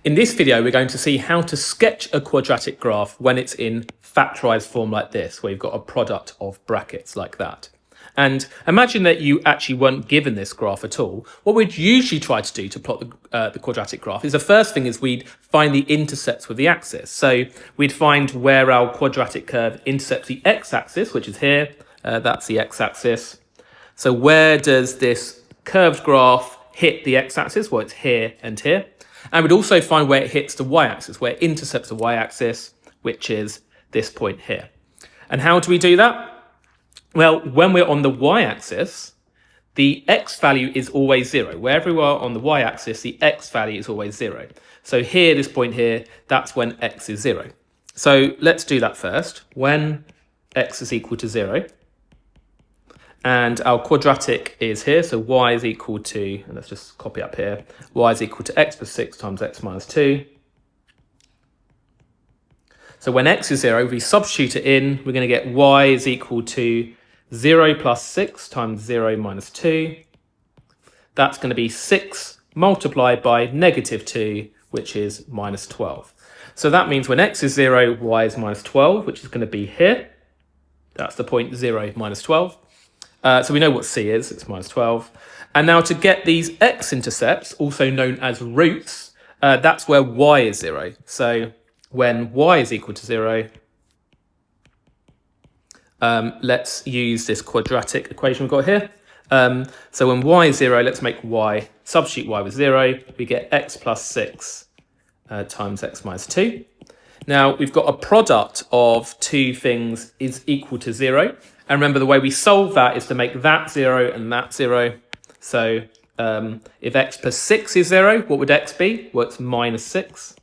In this video, we're going to see how to sketch a quadratic graph when it's in factorized form like this, where you've got a product of brackets like that. And imagine that you actually weren't given this graph at all. What we'd usually try to do to plot the quadratic graph is the first thing is we'd find the intercepts with the axis. So we'd find where our quadratic curve intercepts the x-axis, which is here. That's the x-axis. So where does this curved graph hit the x-axis? Well, it's here and here. And we'd also find where it hits the y-axis, where it intercepts the y-axis, which is this point here. And how do we do that? Well, when we're on the y-axis, the x value is always 0. Wherever we are on the y-axis, the x value is always 0. So here, this point here, that's when x is 0. So let's do that first. When x is equal to 0, and our quadratic is here, so y is equal to, and let's just copy up here, y is equal to x plus 6 times x minus 2. So when x is 0, if we substitute it in, we're going to get y is equal to 0 plus 6 times 0 minus 2. That's going to be 6 multiplied by negative 2, which is minus 12. So that means when x is 0, y is minus 12, which is going to be here. That's the point 0 minus 12. So we know what c is, it's minus 12. And now to get these x-intercepts, also known as roots, that's where y is 0. So when y is equal to 0, let's use this quadratic equation we've got here. So when y is 0, let's make y, substitute y with 0, we get x plus 6 times x minus 2. Now we've got a product of two things is equal to 0. And remember, the way we solve that is to make that 0 and that 0. So if x plus 6 is 0, what would x be? Well, it's minus 6.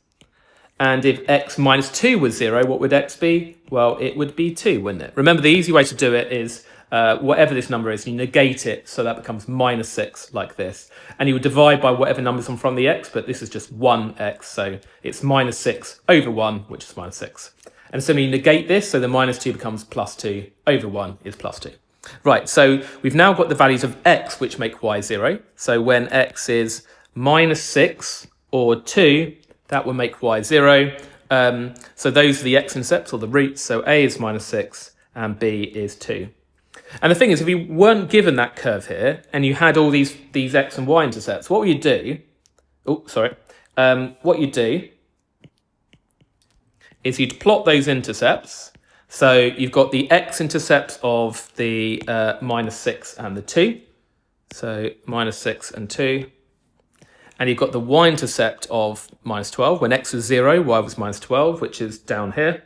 And if x minus 2 was 0, what would x be? Well, it would be 2, wouldn't it? Remember, the easy way to do it is whatever this number is, you negate it, so that becomes minus 6 like this. And you would divide by whatever number's on from the x, but this is just 1x, so it's minus 6 over 1, which is minus 6. And so you negate this, so the minus 2 becomes plus 2 over 1 is plus 2. Right, so we've now got the values of x, which make y 0. So when x is minus 6 or 2, that will make y 0. So those are the x-intercepts, or the roots. So a is minus 6 and b is 2. And the thing is, if you weren't given that curve here, and you had all these x and y intercepts, what would you do? What you'd do is you'd plot those intercepts. So you've got the x-intercepts of the minus 6 and the 2. So minus 6 and 2. And you've got the y-intercept of minus 12. When x was 0, y was minus 12, which is down here.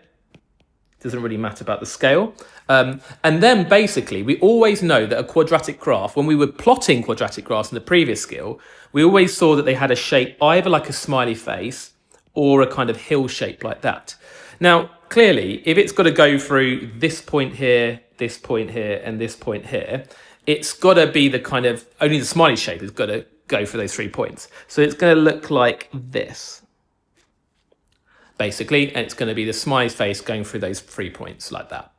Doesn't really matter about the scale. And then basically, we always know that a quadratic graph, when we were plotting quadratic graphs in the previous skill, we always saw that they had a shape either like a smiley face or a kind of hill shape like that. Now, clearly, if it's got to go through this point here, and this point here, it's got to be the kind of, only the smiley shape has got to go for those 3 points. So it's going to look like this, basically, and it's going to be the smiley face going through those 3 points like that.